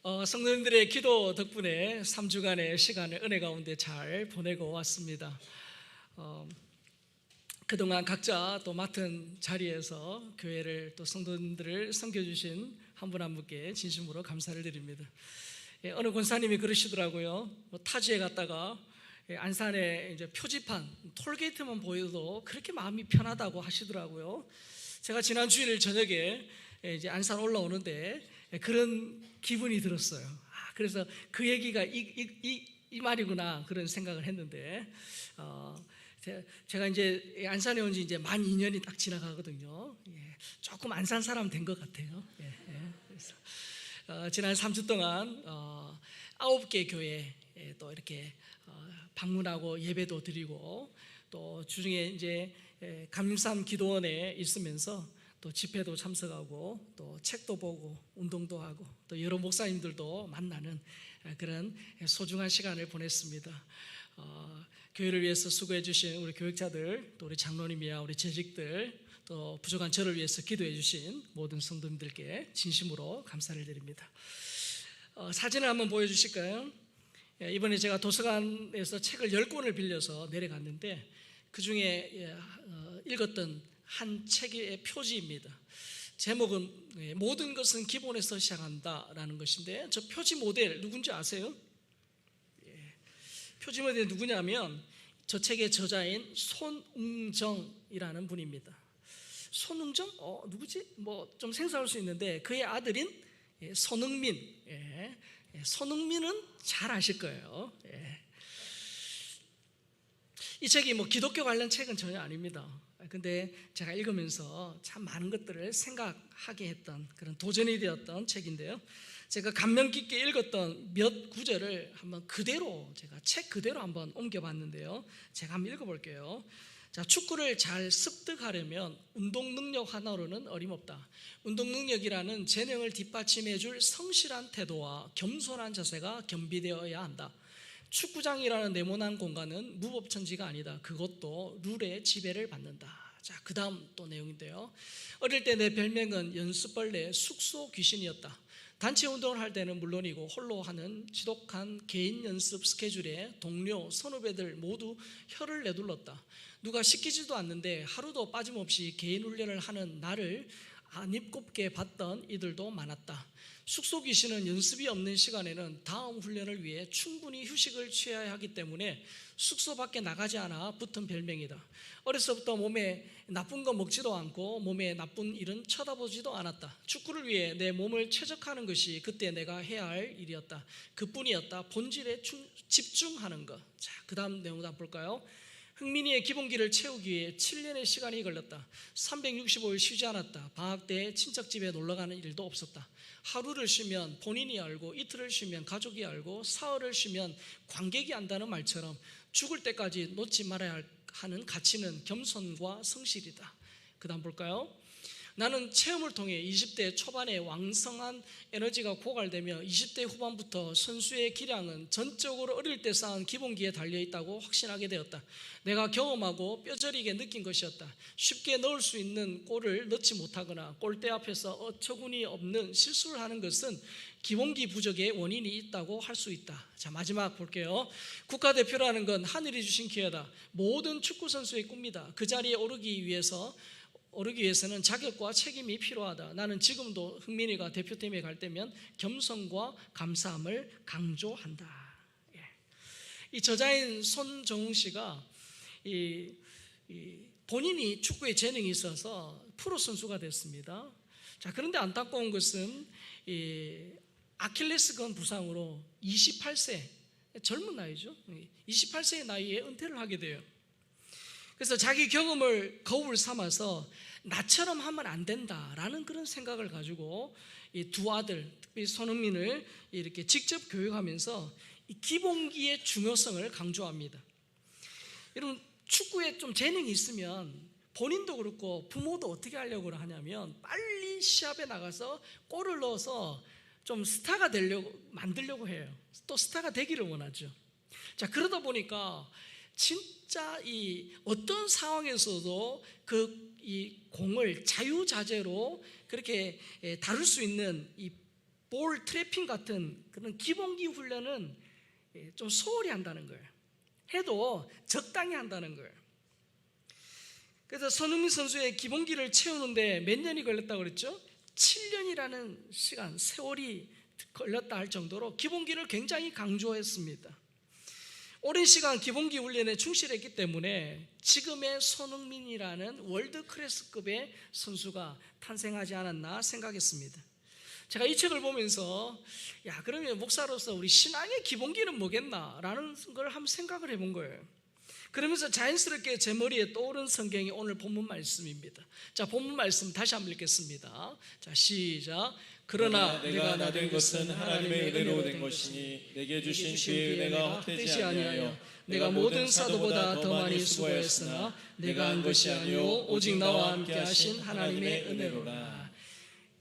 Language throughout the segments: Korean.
성도님들의 기도 덕분에 3주간의 시간을 은혜 가운데 잘 보내고 왔습니다. 그동안 각자 또 맡은 자리에서 교회를 또 성도님들을 섬겨주신 한 분 한 분께 진심으로 감사를 드립니다. 어느 권사님이 그러시더라고요. 타지에 갔다가 안산에 이제 표지판 톨게이트만 보여도 그렇게 마음이 편하다고 하시더라고요. 제가 지난 주일 저녁에 이제 안산 올라오는데 그런 기분이 들었어요. 그래서 그 얘기가 이 말이구나 그런 생각을 했는데 제가 이제 안산에 온 지 이제 만 2년이 딱 지나가거든요. 조금 안산 사람 된 것 같아요. 그래서 지난 3주 동안 9개 교회 또 이렇게 방문하고 예배도 드리고 또 주중에 이제 감림산 기도원에 있으면서 또 집회도 참석하고 또 책도 보고 운동도 하고 또 여러 목사님들도 만나는 그런 소중한 시간을 보냈습니다. 교회를 위해서 수고해 주신 우리 교육자들, 또 우리 장로님이야 우리 재직들, 또 부족한 저를 위해서 기도해 주신 모든 성도님들께 진심으로 감사를 드립니다. 사진을 한번 보여주실까요? 이번에 제가 도서관에서 책을 10권을 빌려서 내려갔는데 그 중에 읽었던 한 책의 표지입니다. 제목은 모든 것은 기본에서 시작한다라는 것인데 저 표지 모델 누군지 아세요? 표지 모델이 누구냐면 저 책의 저자인 손웅정이라는 분입니다. 손웅정? 누구지? 뭐 좀 생소할 수 있는데 그의 아들인 손흥민. 손흥민은 잘 아실 거예요. 이 책이 뭐 기독교 관련 책은 전혀 아닙니다. 근데 제가 읽으면서 참 많은 것들을 생각하게 했던 그런 도전이 되었던 책인데요. 제가 감명 깊게 읽었던 몇 구절을 한번 그대로 제가 책 그대로 한번 옮겨봤는데요. 제가 한번 읽어볼게요. 자, 축구를 잘 습득하려면 운동 능력 하나로는 어림없다. 운동 능력이라는 재능을 뒷받침해줄 성실한 태도와 겸손한 자세가 겸비되어야 한다. 축구장이라는 네모난 공간은 무법천지가 아니다. 그것도 룰의 지배를 받는다. 자, 그 다음 또 내용인데요. 어릴 때 내 별명은 연습벌레 숙소 귀신이었다. 단체 운동을 할 때는 물론이고 홀로 하는 지독한 개인 연습 스케줄에 동료, 선후배들 모두 혀를 내둘렀다. 누가 시키지도 않는데 하루도 빠짐없이 개인 훈련을 하는 나를 안입곱게 봤던 이들도 많았다. 숙소 귀신은 연습이 없는 시간에는 다음 훈련을 위해 충분히 휴식을 취해야 하기 때문에 숙소 밖에 나가지 않아 붙은 별명이다. 어려서부터 몸에 나쁜 거 먹지도 않고 몸에 나쁜 일은 쳐다보지도 않았다. 축구를 위해 내 몸을 최적화하는 것이 그때 내가 해야 할 일이었다. 그뿐이었다. 본질에 집중하는 것. 자, 그 다음 내용도 한번 볼까요? 흥민이의 기본기를 채우기 위해 7년의 시간이 걸렸다. 365일 쉬지 않았다. 방학 때 친척집에 놀러가는 일도 없었다. 하루를 쉬면 본인이 알고 이틀을 쉬면 가족이 알고 사흘을 쉬면 관객이 안다는 말처럼 죽을 때까지 놓지 말아야 하는 가치는 겸손과 성실이다. 그 다음 볼까요? 나는 체험을 통해 20대 초반에 왕성한 에너지가 고갈되며 20대 후반부터 선수의 기량은 전적으로 어릴 때 쌓은 기본기에 달려있다고 확신하게 되었다. 내가 경험하고 뼈저리게 느낀 것이었다. 쉽게 넣을 수 있는 골을 넣지 못하거나 골대 앞에서 어처구니 없는 실수를 하는 것은 기본기 부족의 원인이 있다고 할 수 있다. 자, 마지막 볼게요. 국가대표라는 건 하늘이 주신 기회다. 모든 축구선수의 꿈이다. 그 자리에 오르기 위해서는 자격과 책임이 필요하다. 나는 지금도 흥민이가 대표팀에 갈 때면 겸손과 감사함을 강조한다. 이 저자인 손정웅 씨가 본인이 축구에 재능이 있어서 프로 선수가 됐습니다. 자, 그런데 안타까운 것은 아킬레스건 부상으로 28세 젊은 나이죠. 28세의 나이에 은퇴를 하게 돼요. 그래서 자기 경험을 거울 삼아서 나처럼 하면 안 된다라는 그런 생각을 가지고 이 두 아들, 특히 손흥민을 이렇게 직접 교육하면서 이 기본기의 중요성을 강조합니다. 여러분, 축구에 좀 재능이 있으면 본인도 그렇고 부모도 어떻게 하려고 하냐면 빨리 시합에 나가서 골을 넣어서 좀 스타가 만들려고 해요. 또 스타가 되기를 원하죠. 자, 그러다 보니까 진짜 이 어떤 상황에서도 이 공을 자유자재로 그렇게 다룰 수 있는 이 볼 트래핑 같은 그런 기본기 훈련은 좀 소홀히 한다는 거예요. 해도 적당히 한다는 거예요. 그래서 손흥민 선수의 기본기를 채우는데 몇 년이 걸렸다고 그랬죠? 7년이라는 시간, 세월이 걸렸다 할 정도로 기본기를 굉장히 강조했습니다. 오랜 시간 기본기 훈련에 충실했기 때문에 지금의 손흥민이라는 월드 클래스급의 선수가 탄생하지 않았나 생각했습니다. 제가 이 책을 보면서 그러면 목사로서 우리 신앙의 기본기는 뭐겠나 라는 걸 한번 생각을 해본 거예요. 그러면서 자연스럽게 제 머리에 떠오른 성경이 오늘 본문 말씀입니다. 자, 본문 말씀 다시 한번 읽겠습니다. 자, 시작. 그러나 내가 나된 것은 하나님의 은혜로 된 것이니 내게 주신 그의 은혜가 헛되지 아니하여 내가 모든 사도보다 더 많이 수고했으나 내가 한 것이 아니요 오직 나와 함께 하신 하나님의 은혜로라.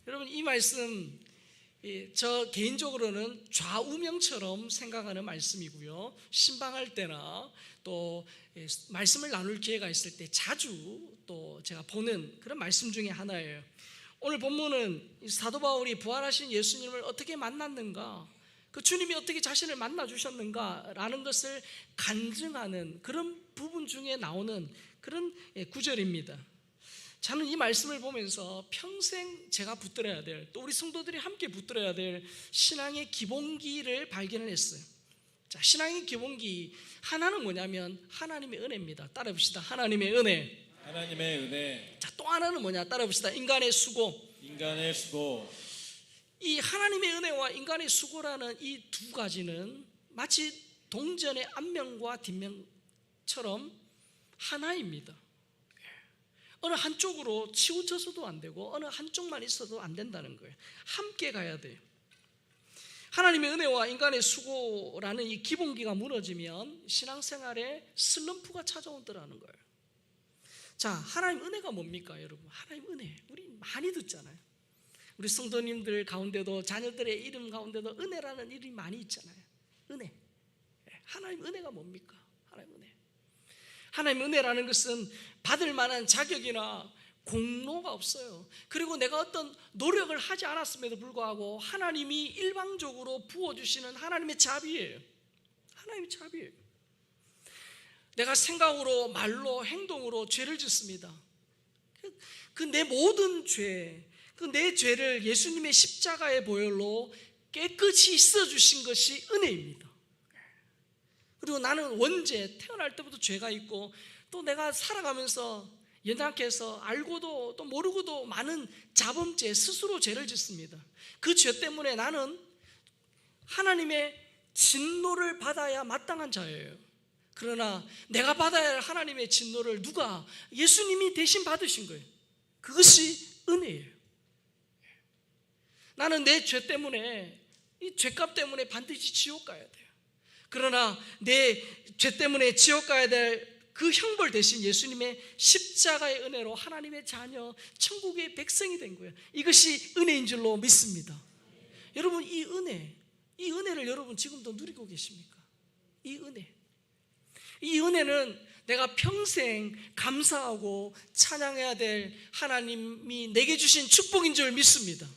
여러분, 이 말씀 저 개인적으로는 좌우명처럼 생각하는 말씀이고요. 신방할 때나 또 말씀을 나눌 기회가 있을 때 자주 또 제가 보는 그런 말씀 중에 하나예요. 오늘 본문은 사도 바울이 부활하신 예수님을 어떻게 만났는가, 그 주님이 어떻게 자신을 만나 주셨는가라는 것을 간증하는 그런 부분 중에 나오는 그런 구절입니다. 저는 이 말씀을 보면서 평생 제가 붙들어야 될, 또 우리 성도들이 함께 붙들어야 될 신앙의 기본기를 발견을 했어요. 자, 신앙의 기본기 하나는 뭐냐면 하나님의 은혜입니다. 따라 봅시다. 하나님의 은혜. 하나님의 은혜. 자, 또 하나는 뭐냐? 따라 봅시다. 인간의 수고. 인간의 수고. 이 하나님의 은혜와 인간의 수고라는 이 두 가지는 마치 동전의 앞면과 뒷면처럼 하나입니다. 어느 한쪽으로 치우쳐서도 안 되고 어느 한쪽만 있어도 안 된다는 거예요. 함께 가야 돼요. 하나님의 은혜와 인간의 수고라는 이 기본기가 무너지면 신앙생활에 슬럼프가 찾아온다는 거예요. 자, 하나님 은혜가 뭡니까, 여러분? 하나님 은혜, 우리 많이 듣잖아요. 우리 성도님들 가운데도 자녀들의 이름 가운데도 은혜라는 이름이 많이 있잖아요. 은혜. 하나님 은혜가 뭡니까? 하나님 은혜. 하나님 은혜라는 것은 받을 만한 자격이나 공로가 없어요. 그리고 내가 어떤 노력을 하지 않았음에도 불구하고 하나님이 일방적으로 부어주시는 하나님의 자비예요. 하나님의 자비예요. 내가 생각으로, 말로, 행동으로 죄를 짓습니다. 그 내 모든 죄, 그 내 죄를 예수님의 십자가의 보혈로 깨끗이 씻어주신 것이 은혜입니다. 그리고 나는 원죄, 태어날 때부터 죄가 있고 또 내가 살아가면서 연약해서 알고도 또 모르고도 많은 자범죄, 스스로 죄를 짓습니다. 그 죄 때문에 나는 하나님의 진노를 받아야 마땅한 자예요. 그러나 내가 받아야 할 하나님의 진노를 누가? 예수님이 대신 받으신 거예요. 그것이 은혜예요. 나는 내 죄 때문에, 이 죄값 때문에 반드시 지옥 가야 돼요. 그러나 내 죄 때문에 지옥 가야 될 그 형벌 대신 예수님의 십자가의 은혜로 하나님의 자녀, 천국의 백성이 된 거예요. 이것이 은혜인 줄로 믿습니다. 여러분, 이 은혜를 여러분 지금도 누리고 계십니까? 이 은혜는 내가 평생 감사하고 찬양해야 될 하나님이 내게 주신 축복인 줄 믿습니다.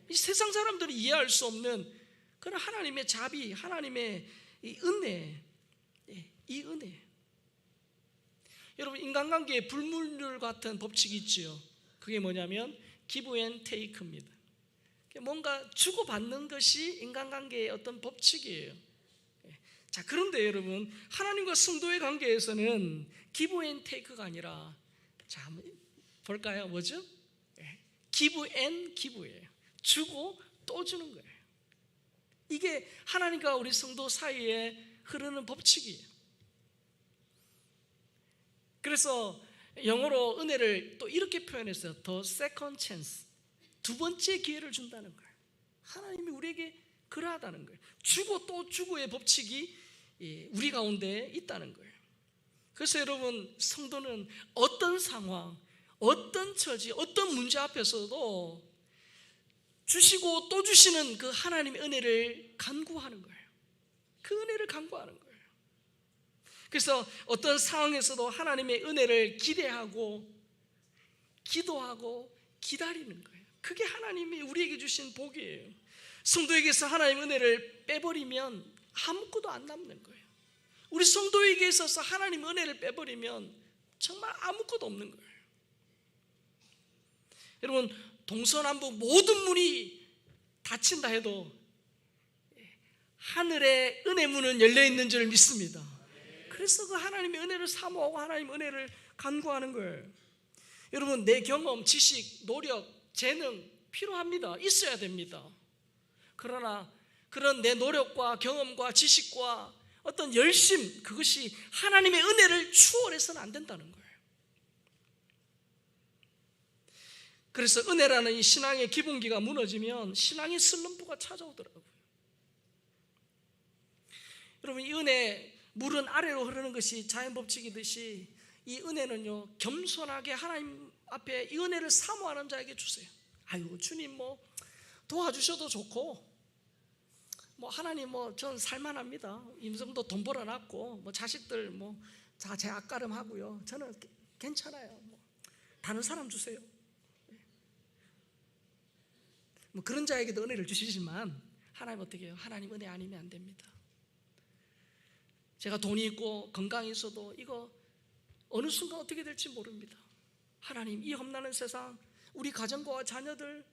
이 세상 사람들이 이해할 수 없는 그런 하나님의 자비, 하나님의 이 은혜, 이 은혜. 여러분, 인간관계에 불문율 같은 법칙이 있죠. 그게 뭐냐면 give and take입니다. 뭔가 주고받는 것이 인간관계의 어떤 법칙이에요. 자, 그런데 여러분, 하나님과 성도의 관계에서는 give and take가 아니라, 자, 한번 볼까요? 뭐죠? give and give예요. 주고 또 주는 거예요. 이게 하나님과 우리 성도 사이에 흐르는 법칙이에요. 그래서 영어로 은혜를 또 이렇게 표현했어요. The second chance. 두 번째 기회를 준다는 거예요. 하나님이 우리에게 그러하다는 거예요. 주고 또 주고의 법칙이 우리 가운데 있다는 거예요. 그래서 여러분, 성도는 어떤 상황, 어떤 처지, 어떤 문제 앞에서도 주시고 또 주시는 그 하나님의 은혜를 간구하는 거예요. 그 은혜를 간구하는 거예요. 그래서 어떤 상황에서도 하나님의 은혜를 기대하고 기도하고 기다리는 거예요. 그게 하나님이 우리에게 주신 복이에요. 성도에게서 하나님의 은혜를 빼버리면 아무것도 안 남는 거예요. 우리 성도에게 있어서 하나님의 은혜를 빼버리면 정말 아무것도 없는 거예요. 여러분, 동서남북 모든 문이 닫힌다 해도 하늘의 은혜 문은 열려 있는 줄 믿습니다. 그래서 그 하나님의 은혜를 사모하고 하나님의 은혜를 간구하는 거예요. 여러분, 내 경험, 지식, 노력, 재능 필요합니다. 있어야 됩니다. 그러나 그런 내 노력과 경험과 지식과 어떤 열심, 그것이 하나님의 은혜를 추월해서는 안 된다는 거예요. 그래서 은혜라는 이 신앙의 기본기가 무너지면 신앙의 슬럼프가 찾아오더라고요. 여러분, 이 은혜, 물은 아래로 흐르는 것이 자연법칙이듯이 이 은혜는요, 겸손하게 하나님 앞에 이 은혜를 사모하는 자에게 주세요. 아유, 주님 도와주셔도 좋고, 하나님 전 살만합니다. 임성도 돈 벌어놨고, 자식들 다 제 앞가름하고요. 저는 괜찮아요. 다른 사람 주세요. 그런 자에게도 은혜를 주시지만 하나님 어떻게 해요? 하나님 은혜 아니면 안 됩니다. 제가 돈이 있고 건강이 있어도 이거 어느 순간 어떻게 될지 모릅니다. 하나님, 이 험난한 세상, 우리 가정과 자녀들,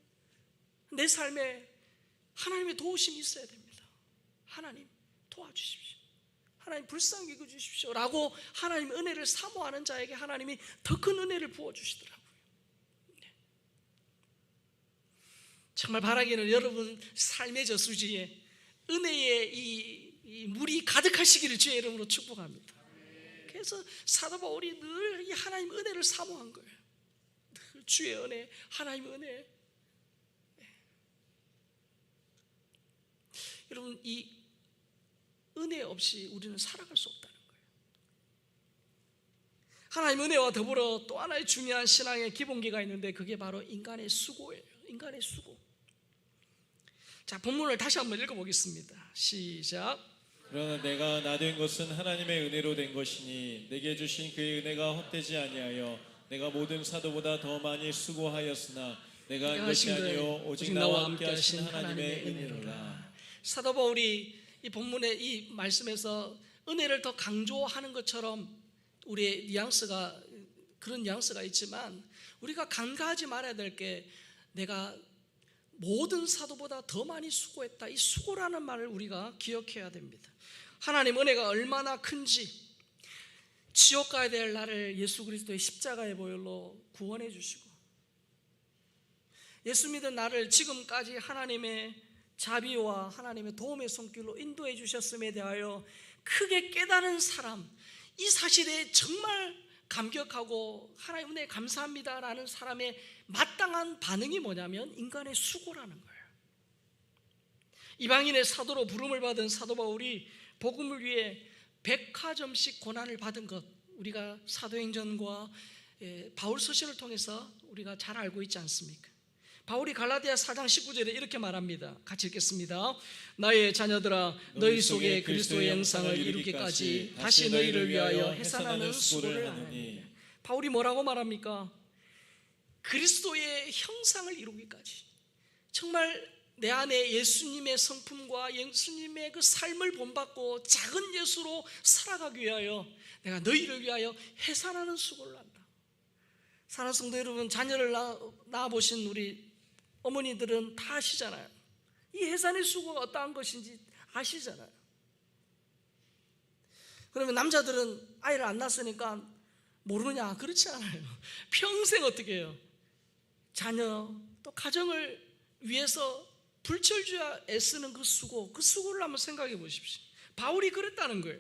내 삶에 하나님의 도우심이 있어야 됩니다. 하나님 도와주십시오. 하나님 불쌍히 여겨주십시오 라고 하나님 은혜를 사모하는 자에게 하나님이 더 큰 은혜를 부어주시더라고요. 정말 바라기는 여러분 삶의 저수지에 은혜의 이 물이 가득하시기를 주의 이름으로 축복합니다. 그래서 사도 바울이 늘 이 하나님 은혜를 사모한 거예요. 늘 주의 은혜, 하나님의 은혜. 여러분, 이 은혜 없이 우리는 살아갈 수 없다는 거예요. 하나님 은혜와 더불어 또 하나의 중요한 신앙의 기본기가 있는데 그게 바로 인간의 수고예요. 인간의 수고. 자, 본문을 다시 한번 읽어보겠습니다. 시작. 그러나 내가 나 된 것은 하나님의 은혜로 된 것이니 내게 주신 그의 은혜가 헛되지 아니하여 내가 모든 사도보다 더 많이 수고하였으나 내가 한 것이 아니요 오직 나와 함께 하신 하나님의 은혜로라. 사도 바울이 이 본문의 이 말씀에서 은혜를 더 강조하는 것처럼 우리의 뉘앙스가, 그런 뉘앙스가 있지만 우리가 간과하지 말아야 될 게, 내가 모든 사도보다 더 많이 수고했다, 이 수고라는 말을 우리가 기억해야 됩니다. 하나님 은혜가 얼마나 큰지, 지옥 가야 될 나를 예수 그리스도의 십자가의 보혈로 구원해 주시고, 예수 믿은 나를 지금까지 하나님의 자비와 하나님의 도움의 손길로 인도해 주셨음에 대하여 크게 깨달은 사람, 이 사실에 정말 감격하고 하나님 은혜에 감사합니다라는 사람의 마땅한 반응이 뭐냐면 인간의 수고라는 거예요. 이방인의 사도로 부름을 받은 사도 바울이 복음을 위해 백화점씩 고난을 받은 것, 우리가 사도행전과 바울 서신을 통해서 우리가 잘 알고 있지 않습니까? 바울이 갈라디아 4장 19절에 이렇게 말합니다. 같이 읽겠습니다. 나의 자녀들아, 너희 속에 그리스도의 형상을 이루기까지 다시 너희를 위하여 해산하는 수고를 하느니. 바울이 뭐라고 말합니까? 그리스도의 형상을 이루기까지, 정말 내 안에 예수님의 성품과 예수님의 그 삶을 본받고 작은 예수로 살아가기 위하여 내가 너희를 위하여 해산하는 수고를 한다. 사랑하는 성도 여러분, 자녀를 낳아보신 우리 어머니들은 다 아시잖아요. 이 해산의 수고가 어떠한 것인지 아시잖아요. 그러면 남자들은 아이를 안 낳았으니까 모르냐? 그렇지 않아요. 평생 어떻게 해요? 자녀 또 가정을 위해서 불철주야 애쓰는 그 수고를 한번 생각해 보십시오. 바울이 그랬다는 거예요.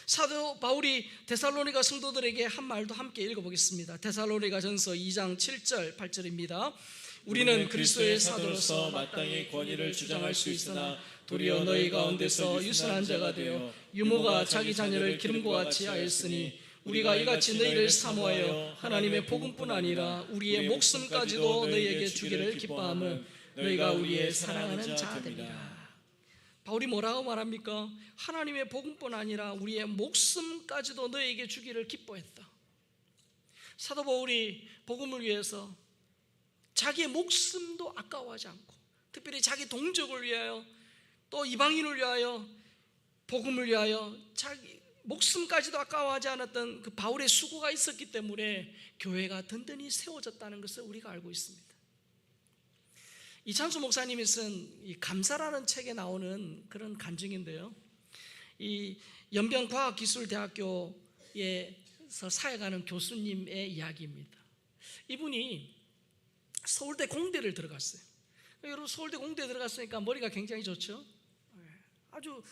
사도 바울이 데살로니가 성도들에게 한 말도 함께 읽어보겠습니다. 데살로니가전서 2장 7절 8절입니다. 우리는 그리스도의 사도로서 마땅히 권위를 주장할 수 있으나 도리어 너희 가운데서 유순한 자가 되어 유모가 자기 자녀를 기름과 같이 하였으니 우리가 이같이 너희를 사모하여 하나님의 복음뿐 아니라 우리의 목숨까지도 너희에게 주기를 기뻐함은 너희가 우리의 사랑하는 자들이라. 바울이 뭐라고 말합니까? 하나님의 복음뿐 아니라 우리의 목숨까지도 너희에게 주기를 기뻐했다. 사도 바울이 복음을 위해서 자기의 목숨도 아까워하지 않고 특별히 자기 동족을 위하여, 또 이방인을 위하여, 복음을 위하여 자기 목숨까지도 아까워하지 않았던 그 바울의 수고가 있었기 때문에 교회가 든든히 세워졌다는 것을 우리가 알고 있습니다. 이찬수 목사님이 쓴 이 감사라는 책에 나오는 그런 간증인데요, 이 연변과학기술대학교에서 사역하는 교수님의 이야기입니다. 이분이 서울대 공대를 들어갔어요. 여러분, 서울대 공대에 들어갔으니까 머리가 굉장히 좋죠. 아주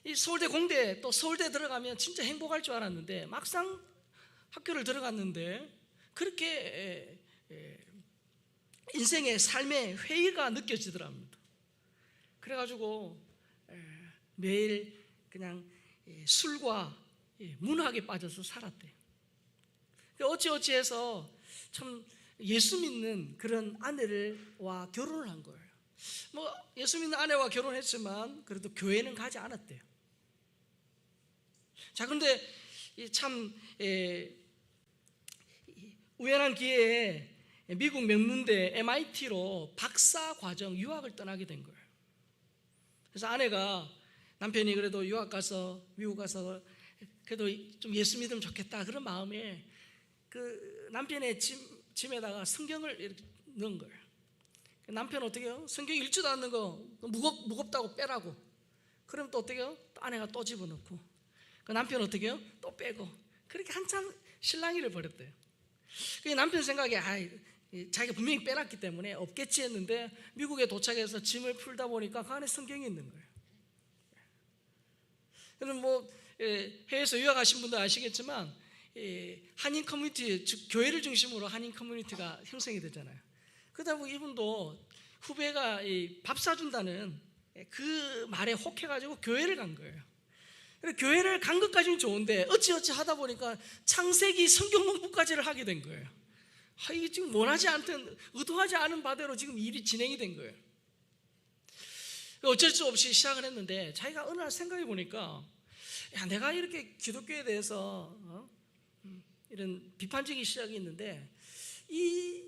이 서울대 공대, 또 서울대 들어가면 진짜 행복할 줄 알았는데 막상 학교를 들어갔는데 그렇게 인생의 삶의 회의가 느껴지더랍니다. 그래가지고 매일 그냥 술과 문학에 빠져서 살았대요. 어찌어찌해서 참 예수 믿는 그런 아내와 결혼을 한 거예요. 뭐 예수 믿는 아내와 결혼했지만 그래도 교회는 가지 않았대요. 자, 그런데 참 우연한 기회에 미국 명문대 MIT로 박사 과정 유학을 떠나게 된 거예요. 그래서 아내가, 남편이 그래도 유학 가서 미국 가서 그래도 좀 예수 믿으면 좋겠다 그런 마음에 그 남편의 짐에다가 성경을 이렇게 넣은 거예요. 남편 어떻게 해요? 성경 읽지도 않는 거 무겁다고 빼라고. 그럼 또 어떻게 해요? 또 아내가 또 집어넣고, 그 남편 어떻게 해요? 또 빼고. 그렇게 한참 실랑이를 벌였대요. 그 남편 생각에 자기가 분명히 빼놨기 때문에 없겠지 했는데 미국에 도착해서 짐을 풀다 보니까 그 안에 성경이 있는 거예요. 그럼 뭐 해외에서 유학하신 분들 아시겠지만 한인 커뮤니티, 즉 교회를 중심으로 한인 커뮤니티가 형성이 되잖아요. 그러다 보니 이분도 후배가 밥 사준다는 그 말에 혹해가지고 교회를 간 거예요. 교회를 간 것까지는 좋은데 어찌어찌 하다 보니까 창세기 성경 공부까지를 하게 된 거예요. 이게 지금 원하지 않던, 의도하지 않은 바대로 지금 일이 진행이 된 거예요. 어쩔 수 없이 시작을 했는데 자기가 어느 날 생각해 보니까, 야, 내가 이렇게 기독교에 대해서 이런 비판적인 시작이 있는데 이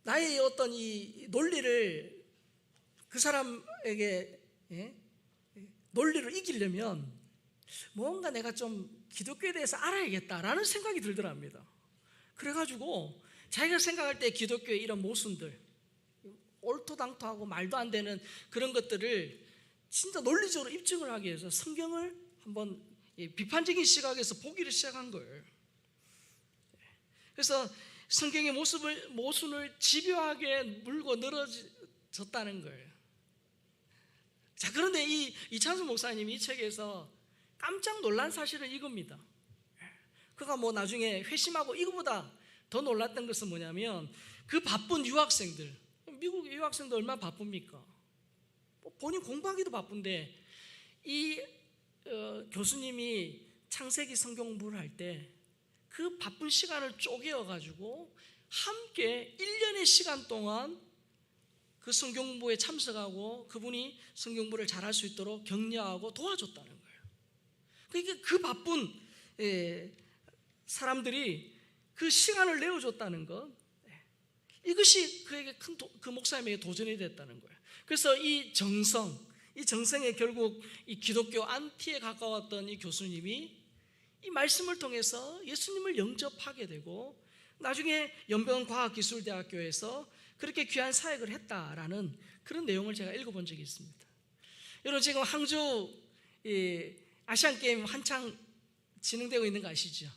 나의 어떤 이 논리를 그 사람에게 논리를 이기려면 뭔가 내가 좀 기독교에 대해서 알아야겠다라는 생각이 들더랍니다. 그래가지고 자기가 생각할 때 기독교의 이런 모순들, 옳토당토하고 말도 안 되는 그런 것들을 진짜 논리적으로 입증을 하기 위해서 성경을 한번 비판적인 시각에서 보기를 시작한 거예요. 그래서 성경의 모순을 집요하게 물고 늘어졌다는 거예요. 자, 그런데 이찬수 목사님이 이 책에서 깜짝 놀란 사실을 이겁니다. 그가 뭐 나중에 회심하고 이거보다 더 놀랐던 것은 뭐냐면, 그 바쁜 유학생들, 미국 유학생들 얼마나 바쁩니까? 본인 공부하기도 바쁜데 이 교수님이 창세기 성경 공부를 할 때 그 바쁜 시간을 쪼개어 가지고 함께 1년의 시간 동안 그 성경 공부에 참석하고 그분이 성경 공부를 잘할 수 있도록 격려하고 도와줬다는 거예요. 그러니까 그 바쁜 사람들이 그 시간을 내어줬다는 것, 이것이 그에게 그 목사님에게 도전이 됐다는 거예요. 그래서 이 정성에 결국 이 기독교 안티에 가까웠던 이 교수님이 이 말씀을 통해서 예수님을 영접하게 되고 나중에 연변과학기술대학교에서 그렇게 귀한 사역을 했다라는 그런 내용을 제가 읽어본 적이 있습니다. 여러분, 지금 항저우 아시안게임 한창 진행되고 있는 거 아시죠?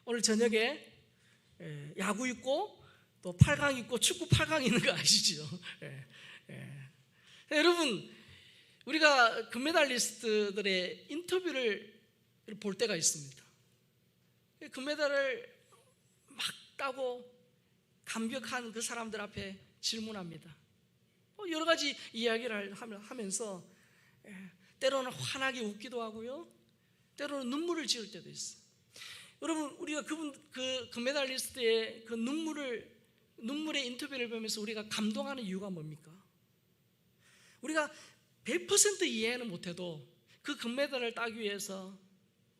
오늘 저녁에 야구 있고 또 8강 있고 축구 8강 있는 거 아시죠? 여러분, 우리가 금메달리스트들의 인터뷰를 볼 때가 있습니다. 금메달을 막 따고 감격한 그 사람들 앞에 질문합니다. 여러 가지 이야기를 하면서 때로는 환하게 웃기도 하고요, 때로는 눈물을 지을 때도 있어요. 여러분, 우리가 그 금메달리스트의 그 눈물의 인터뷰를 보면서 우리가 감동하는 이유가 뭡니까? 우리가 100% 이해는 못해도 그 금메달을 따기 위해서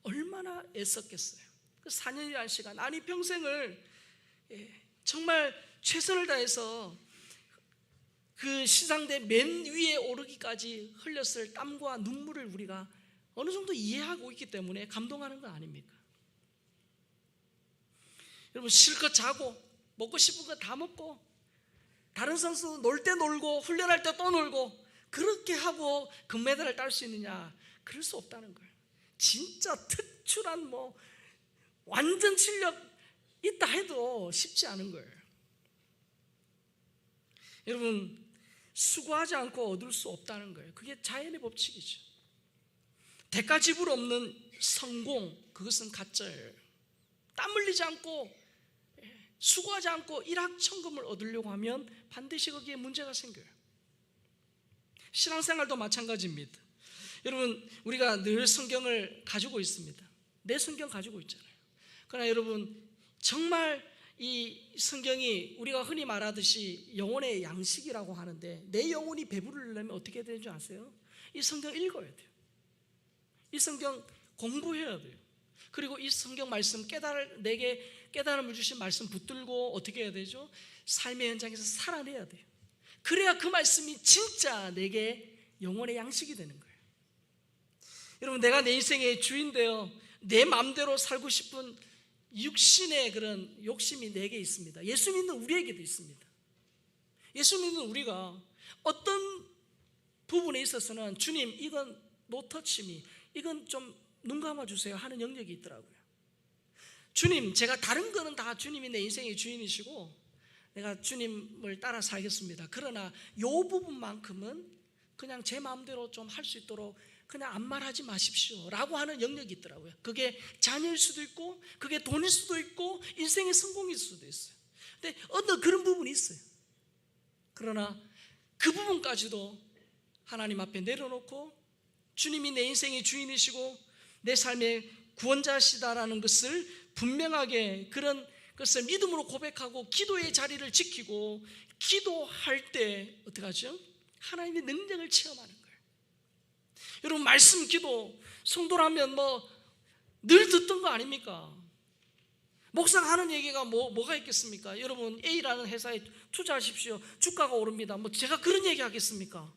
얼마나 애썼겠어요. 그 4년이라는 시간, 아니 평생을 정말 최선을 다해서 그 시상대 맨 위에 오르기까지 흘렸을 땀과 눈물을 우리가 어느 정도 이해하고 있기 때문에 감동하는 거 아닙니까? 여러분, 실컷 자고 먹고 싶은 거 다 먹고 다른 선수 놀 때 놀고 훈련할 때 또 놀고 그렇게 하고 금메달을 딸 수 있느냐? 그럴 수 없다는 거예요. 진짜 특출한 완전 실력 있다 해도 쉽지 않은 거예요. 여러분, 수고하지 않고 얻을 수 없다는 거예요. 그게 자연의 법칙이죠. 대가 지불 없는 성공, 그것은 가짜예요. 땀 흘리지 않고 수고하지 않고 일확천금을 얻으려고 하면 반드시 거기에 문제가 생겨요. 신앙생활도 마찬가지입니다. 여러분, 우리가 늘 성경을 가지고 있습니다. 내 성경 가지고 있잖아요. 그러나 여러분, 정말 이 성경이 우리가 흔히 말하듯이 영혼의 양식이라고 하는데, 내 영혼이 배부르려면 어떻게 해야 되는 줄 아세요? 이 성경 읽어야 돼요. 이 성경 공부해야 돼요. 그리고 이 성경 말씀 내게 깨달음을 주신 말씀 붙들고 어떻게 해야 되죠? 삶의 현장에서 살아내야 돼요. 그래야 그 말씀이 진짜 내게 영혼의 양식이 되는 거예요. 여러분, 내가 내 인생의 주인되어 내 마음대로 살고 싶은 육신의 그런 욕심이 내게 있습니다. 예수 믿는 우리에게도 있습니다. 예수 믿는 우리가 어떤 부분에 있어서는 주님, 이건 노터치미, 이건 좀 눈 감아주세요 하는 영역이 있더라고요. 주님, 제가 다른 거는 다 주님이 내 인생의 주인이시고 내가 주님을 따라 살겠습니다. 그러나 이 부분만큼은 그냥 제 마음대로 좀 할 수 있도록 그냥 아무 말 하지 마십시오 라고 하는 영역이 있더라고요. 그게 자녀일 수도 있고 그게 돈일 수도 있고 인생의 성공일 수도 있어요. 근데 어떤 그런 부분이 있어요. 그러나 그 부분까지도 하나님 앞에 내려놓고 주님이 내 인생의 주인이시고 내 삶의 구원자시다라는 것을 분명하게 그런 것을 믿음으로 고백하고 기도의 자리를 지키고 기도할 때 어떻게 하죠? 하나님의 능력을 체험하는 거예요. 여러분, 말씀 기도 성도라면 늘 듣던 거 아닙니까? 목사가 하는 얘기가 뭐가 있겠습니까? 여러분, A라는 회사에 투자하십시오. 주가가 오릅니다. 제가 그런 얘기 하겠습니까?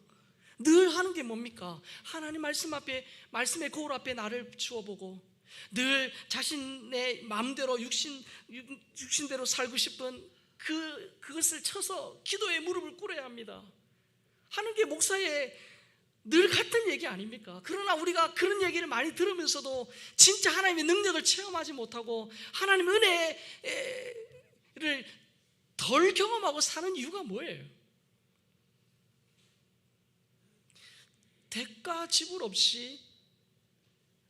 늘 하는 게 뭡니까? 하나님 말씀 앞에, 말씀의 거울 앞에 나를 비추어보고 늘 자신의 마음대로 육신대로 살고 싶은 그것을 쳐서 기도의 무릎을 꿇어야 합니다. 하는 게 목사의 늘 같은 얘기 아닙니까? 그러나 우리가 그런 얘기를 많이 들으면서도 진짜 하나님의 능력을 체험하지 못하고 하나님의 은혜를 덜 경험하고 사는 이유가 뭐예요? 대가 지불 없이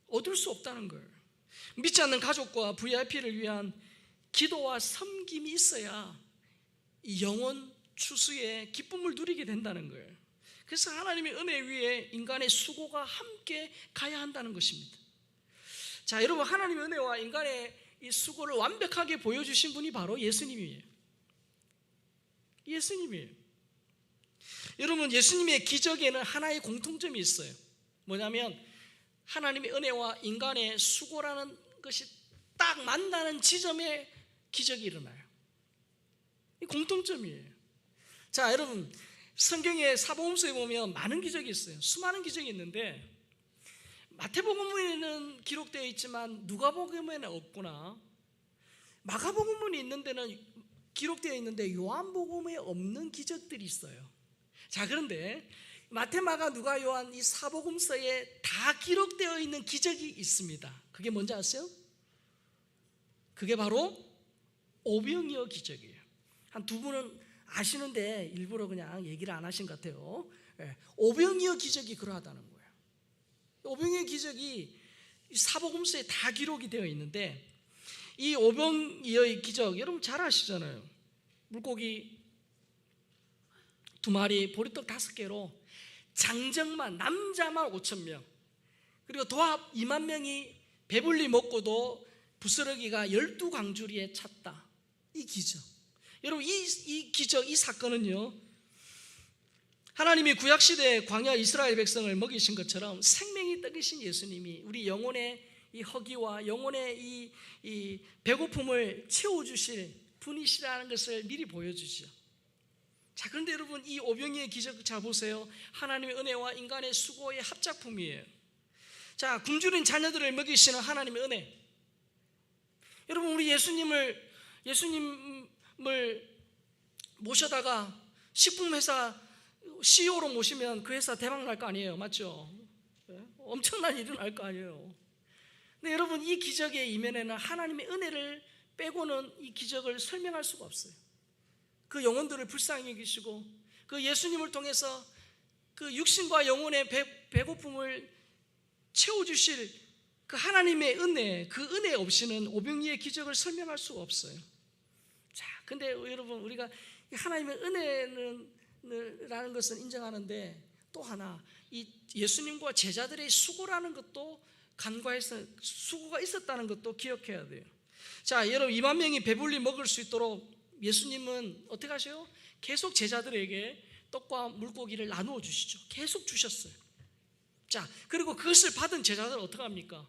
얻을 수 없다는 거예요. 믿지 않는 가족과 VIP를 위한 기도와 섬김이 있어야 이 영혼 추수의 기쁨을 누리게 된다는 거예요. 그래서 하나님의 은혜 위에 인간의 수고가 함께 가야 한다는 것입니다. 자, 여러분, 하나님의 은혜와 인간의 이 수고를 완벽하게 보여주신 분이 바로 예수님이에요. 예수님이에요. 여러분, 예수님의 기적에는 하나의 공통점이 있어요. 뭐냐면 하나님의 은혜와 인간의 수고라는 것이 딱 만나는 지점에 기적이 일어나요. 이 공통점이에요. 자, 여러분, 성경의 사복음서에 보면 많은 기적이 있어요. 수많은 기적이 있는데 마태복음에는 기록되어 있지만 누가복음에는 없구나. 마가복음에 있는 데는 기록되어 있는데 요한복음에 없는 기적들이 있어요. 자, 그런데 마태, 마가, 누가, 요한 이 사복음서에 다 기록되어 있는 기적이 있습니다. 그게 뭔지 아세요? 그게 바로 오병이어 기적이에요. 한 두 분은 아시는데 일부러 그냥 얘기를 안 하신 것 같아요. 오병이어 기적이 그러하다는 거예요. 오병이어 기적이 사복음서에 다 기록이 되어 있는데 이 오병이어의 기적 여러분 잘 아시잖아요. 물고기 2마리, 보리떡 5개로 장정만, 남자만 5,000명, 그리고 도합 2만 명이 배불리 먹고도 부스러기가 12광주리에 찼다. 이 기적, 여러분, 이 기적, 이 사건은요, 하나님이 구약시대에 광야 이스라엘 백성을 먹이신 것처럼 생명이 떡이신 예수님이 우리 영혼의 이 허기와 영혼의 이 배고픔을 채워주실 분이시라는 것을 미리 보여주죠. 자, 그런데 여러분, 이 오병이의 기적 잘 보세요. 하나님의 은혜와 인간의 수고의 합작품이에요. 자, 굶주린 자녀들을 먹이시는 하나님의 은혜. 여러분, 우리 예수님을 모셔다가 식품회사 CEO로 모시면 그 회사 대박 날 거 아니에요, 맞죠? 엄청난 일이 날 거 아니에요. 근데 여러분, 이 기적의 이면에는 하나님의 은혜를 빼고는 이 기적을 설명할 수가 없어요. 그 영혼들을 불쌍히 여기시고 그 예수님을 통해서 그 육신과 영혼의 배고픔을 채워주실 그 하나님의 은혜, 그 은혜 없이는 오병이의 기적을 설명할 수가 없어요. 자, 근데 여러분, 우리가 하나님의 은혜라는 것은 인정하는데 또 하나, 이 예수님과 제자들의 수고라는 것도 간과해서 수고가 있었다는 것도 기억해야 돼요. 자, 여러분, 2만 명이 배불리 먹을 수 있도록 예수님은 어떻게 하셔요? 계속 제자들에게 떡과 물고기를 나누어 주시죠. 계속 주셨어요. 자, 그리고 그것을 받은 제자들은 어떻게 합니까?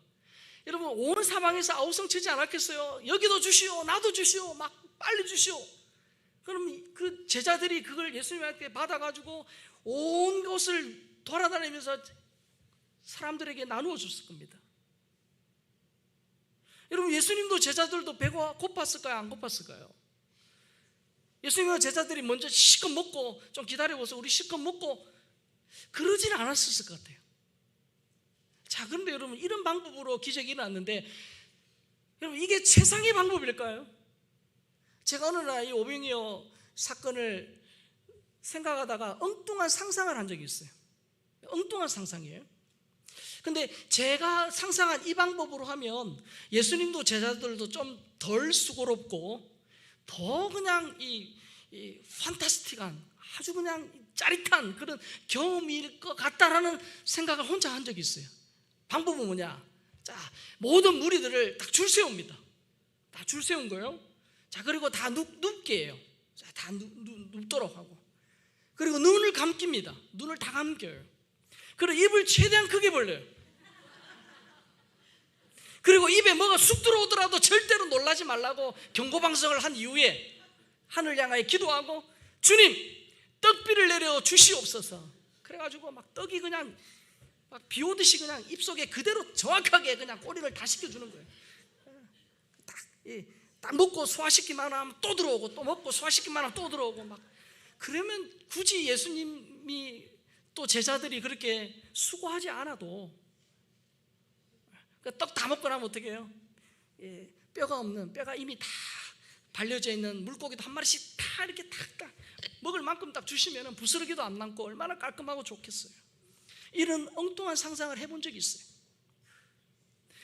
여러분, 온 사방에서 아우성치지 않았겠어요? 여기도 주시오, 나도 주시오, 막 빨리 주시오. 그럼 그 제자들이 그걸 예수님한테 받아가지고 온 곳을 돌아다니면서 사람들에게 나누어 줬을 겁니다. 여러분, 예수님도 제자들도 배가 고팠을까요? 안 고팠을까요? 예수님과 제자들이 먼저 실컷 먹고 좀 기다려보세요. 우리 실컷 먹고 그러지는 않았을 것 같아요. 자, 그런데 여러분, 이런 방법으로 기적이 일어났는데 여러분, 이게 세상의 방법일까요? 제가 어느 날 이 오병이어 사건을 생각하다가 엉뚱한 상상을 한 적이 있어요. 엉뚱한 상상이에요. 근데 제가 상상한 이 방법으로 하면 예수님도 제자들도 좀 덜 수고롭고 더 그냥 이 판타스틱한, 아주 그냥 짜릿한 그런 경험일 것 같다라는 생각을 혼자 한 적이 있어요. 방법은 뭐냐? 자, 모든 무리들을 딱 줄 세웁니다. 다 줄 세운 거예요. 자, 그리고 다 눕게 해요. 자, 다 눕도록 하고, 그리고 눈을 감깁니다. 눈을 다 감겨요. 그리고 입을 최대한 크게 벌려요. 그리고 입에 뭐가 쑥 들어오더라도 절대로 놀라지 말라고 경고방송을 한 이후에 하늘 향하여 기도하고, 주님, 떡비를 내려 주시옵소서. 그래가지고 막 떡이 그냥 막 비 오듯이 그냥 입속에 그대로 정확하게 그냥 꼬리를 다 식혀주는 거예요. 딱 먹고 소화시키기만 하면 또 들어오고, 또 먹고 소화시키기만 하면 또 들어오고, 막 그러면 굳이 예수님이 또 제자들이 그렇게 수고하지 않아도, 떡 다 먹고 나면 어떻게 해요? 뼈가 없는, 뼈가 이미 다 발려져 있는 물고기도 한 마리씩 다 이렇게 딱 먹을 만큼 딱 주시면 부스러기도 안 남고 얼마나 깔끔하고 좋겠어요. 이런 엉뚱한 상상을 해본 적이 있어요.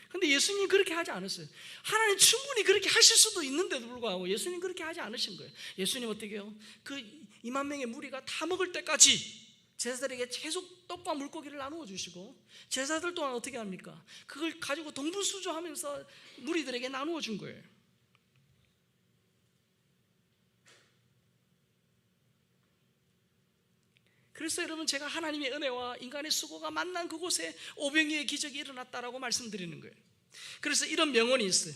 근데 예수님 그렇게 하지 않았어요. 하나님 충분히 그렇게 하실 수도 있는데도 불구하고 예수님 그렇게 하지 않으신 거예요. 예수님 어떻게 해요? 그 2만 명의 무리가 다 먹을 때까지 제자들에게 계속 떡과 물고기를 나누어 주시고, 제자들 또한 어떻게 합니까? 그걸 가지고 동분수조하면서 무리들에게 나누어 준 거예요. 그래서 여러분, 제가 하나님의 은혜와 인간의 수고가 만난 그곳에 오병이의 기적이 일어났다라고 말씀드리는 거예요. 그래서 이런 명언이 있어요.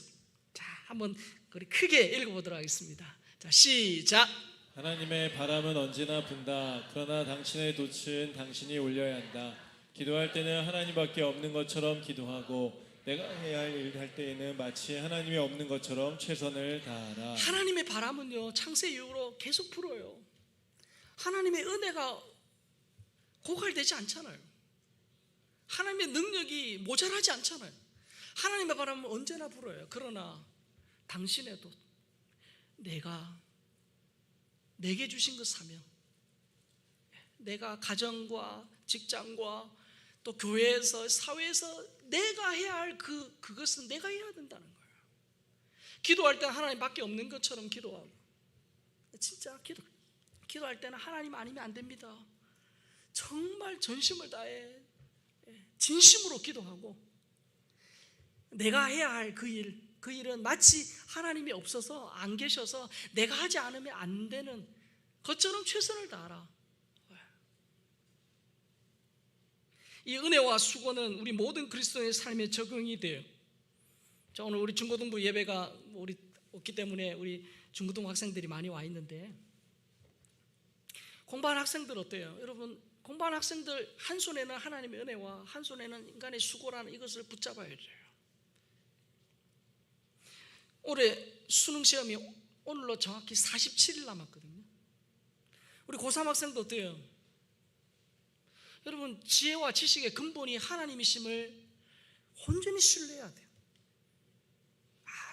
자, 한번 우리 크게 읽어보도록 하겠습니다. 자, 시작. 하나님의 바람은 언제나 분다. 그러나 당신의 돛은 당신이 올려야 한다. 기도할 때는 하나님밖에 없는 것처럼 기도하고, 내가 해야 할 일 할 때에는 마치 하나님이 없는 것처럼 최선을 다하라. 하나님의 바람은요, 창세 이후로 계속 불어요. 하나님의 은혜가 고갈되지 않잖아요. 하나님의 능력이 모자라지 않잖아요. 하나님의 바람은 언제나 불어요. 그러나 당신의 돛, 내게 주신 것 사명, 내가 가정과 직장과 또 교회에서, 사회에서 내가 해야 할 그것은 내가 해야 된다는 거예요. 기도할 때는 하나님밖에 없는 것처럼 기도하고, 진짜 기도할 때는 하나님 아니면 안 됩니다. 정말 전심을 다해 진심으로 기도하고, 내가 해야 할 그 일은 마치 하나님이 없어서 안 계셔서 내가 하지 않으면 안 되는 것처럼 최선을 다하라. 이 은혜와 수고는 우리 모든 그리스도인의 삶에 적용이 돼요. 자, 오늘 우리 중고등부 예배가 우리 없기 때문에 우리 중고등부 학생들이 많이 와 있는데, 공부하는 학생들 어때요? 여러분, 공부하는 학생들 한 손에는 하나님의 은혜와 한 손에는 인간의 수고라는 이것을 붙잡아야 돼요. 올해 수능 시험이 오늘로 정확히 47일 남았거든요. 우리 고3 학생도 어때요? 여러분, 지혜와 지식의 근본이 하나님이심을 온전히 신뢰해야 돼요.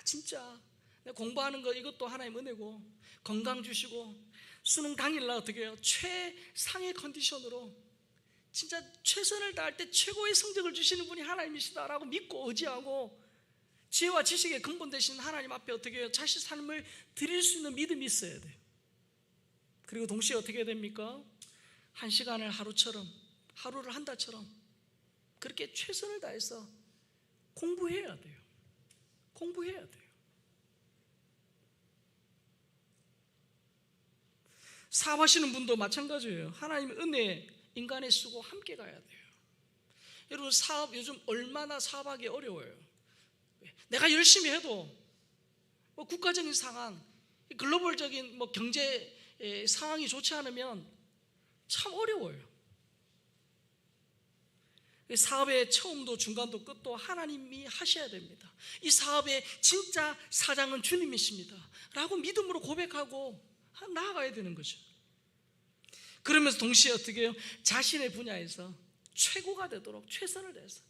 진짜 내가 공부하는 거 이것도 하나님 은혜고, 건강 주시고 수능 당일날 어떻게 해요? 최상의 컨디션으로 진짜 최선을 다할 때 최고의 성적을 주시는 분이 하나님이시다라고 믿고 의지하고, 지혜와 지식의 근본 되신 하나님 앞에 어떻게 해요? 자신 삶을 드릴 수 있는 믿음이 있어야 돼요. 그리고 동시에 어떻게 해야 됩니까? 한 시간을 하루처럼, 하루를 한 달처럼 그렇게 최선을 다해서 공부해야 돼요. 공부해야 돼요. 사업하시는 분도 마찬가지예요. 하나님의 은혜, 인간의 수고 함께 가야 돼요. 여러분, 사업 요즘 얼마나 사업하기 어려워요. 내가 열심히 해도 국가적인 상황, 글로벌적인 경제 상황이 좋지 않으면 참 어려워요. 사업의 처음도 중간도 끝도 하나님이 하셔야 됩니다. 이 사업의 진짜 사장은 주님이십니다 라고 믿음으로 고백하고 나아가야 되는 거죠. 그러면서 동시에 어떻게 해요? 자신의 분야에서 최고가 되도록 최선을 다해서.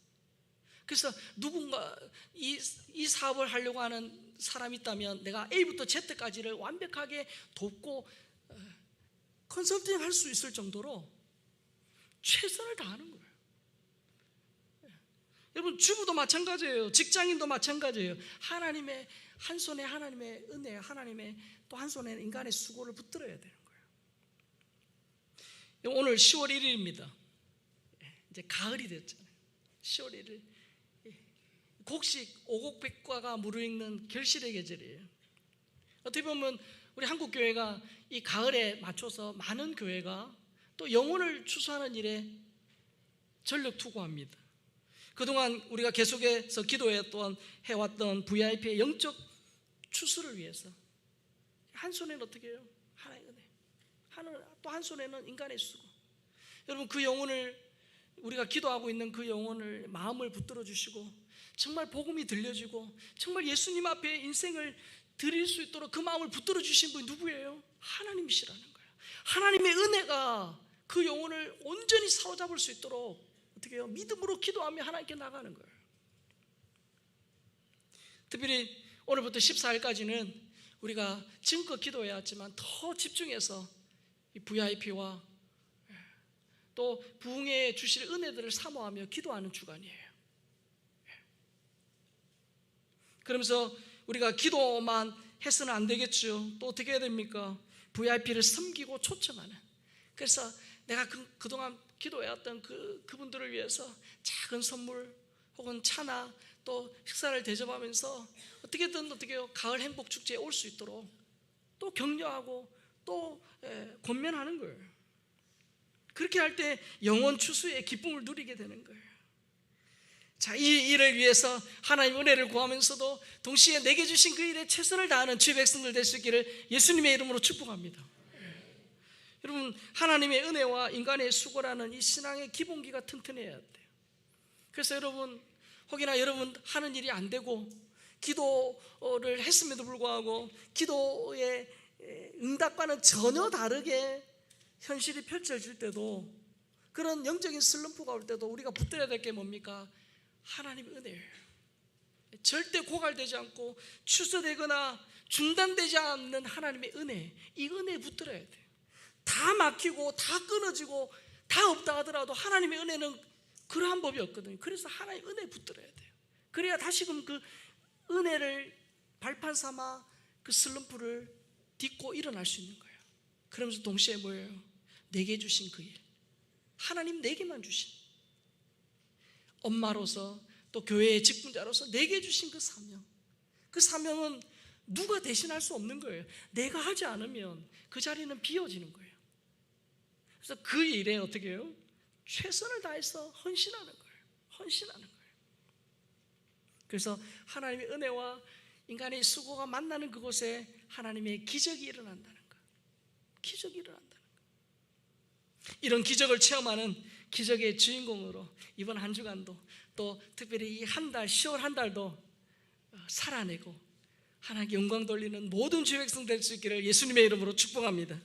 그래서 누군가 이 사업을 하려고 하는 사람이 있다면 내가 A부터 Z까지를 완벽하게 돕고 컨설팅 할 수 있을 정도로 최선을 다하는 거예요. 여러분, 주부도 마찬가지예요. 직장인도 마찬가지예요. 하나님의 한 손에 하나님의 은혜, 하나님의 또 한 손에 인간의 수고를 붙들어야 되는 거예요. 오늘 10월 1일입니다. 이제 가을이 됐잖아요. 10월 1일. 곡식, 오곡백과가 무르익는 결실의 계절이에요. 어떻게 보면 우리 한국 교회가 이 가을에 맞춰서 많은 교회가 또 영혼을 추수하는 일에 전력 투구합니다. 그동안 우리가 계속해서 해왔던 VIP의 영적 추수를 위해서 한 손에는 어떻게 해요? 하나의 은혜, 또 한 손에는 인간의 수고. 여러분, 그 영혼을, 우리가 기도하고 있는 그 영혼을 마음을 붙들어 주시고 정말 복음이 들려지고 정말 예수님 앞에 인생을 드릴 수 있도록 그 마음을 붙들어 주신 분이 누구예요? 하나님이시라는 거예요. 하나님의 은혜가 그 영혼을 온전히 사로잡을 수 있도록 어떻게 해요? 믿음으로 기도하며 하나님께 나가는 거예요. 특별히 오늘부터 14일까지는 우리가 지금껏 기도해야 했지만 더 집중해서 이 VIP와 또 부흥에 주실 은혜들을 사모하며 기도하는 주간이에요. 그러면서 우리가 기도만 해서는 안 되겠죠. 또 어떻게 해야 됩니까? VIP를 섬기고 초청하는. 그래서 내가 그동안 기도해왔던 그분들을 위해서 작은 선물 혹은 차나 또 식사를 대접하면서 어떻게든 어떻게 해요? 가을 행복 축제에 올 수 있도록 또 격려하고 또 권면하는 거예요. 그렇게 할 때 영원 추수의 기쁨을 누리게 되는 거예요. 자, 이 일을 위해서 하나님 은혜를 구하면서도 동시에 내게 주신 그 일에 최선을 다하는 주의 백성들 될 수 있기를 예수님의 이름으로 축복합니다. 여러분, 하나님의 은혜와 인간의 수고라는 이 신앙의 기본기가 튼튼해야 돼요. 그래서 여러분, 혹여나 여러분 하는 일이 안 되고 기도를 했음에도 불구하고 기도의 응답과는 전혀 다르게 현실이 펼쳐질 때도, 그런 영적인 슬럼프가 올 때도 우리가 붙들어야 될 게 뭡니까? 하나님의 은혜예요. 절대 고갈되지 않고 취소되거나 중단되지 않는 하나님의 은혜, 이 은혜에 붙들어야 돼요. 다 막히고 다 끊어지고 다 없다 하더라도 하나님의 은혜는 그러한 법이 없거든요. 그래서 하나님의 은혜에 붙들어야 돼요. 그래야 다시금 그 은혜를 발판 삼아 그 슬럼프를 딛고 일어날 수 있는 거예요. 그러면서 동시에 뭐예요? 내게 주신 그 일, 하나님 내게만 주신, 엄마로서 또 교회의 직분자로서 내게 주신 그 사명, 그 사명은 누가 대신할 수 없는 거예요. 내가 하지 않으면 그 자리는 비워지는 거예요. 그래서 그 일에 어떻게 해요? 최선을 다해서 헌신하는 거예요. 헌신하는 거예요. 그래서 하나님의 은혜와 인간의 수고가 만나는 그곳에 하나님의 기적이 일어난다는 거예요. 기적이 일어난다는 거예요. 이런 기적을 체험하는 기적의 주인공으로 이번 한 주간도 또 특별히 이 한 달, 10월 한 달도 살아내고 하나님께 영광 돌리는 모든 주의 백성 될 수 있기를 예수님의 이름으로 축복합니다.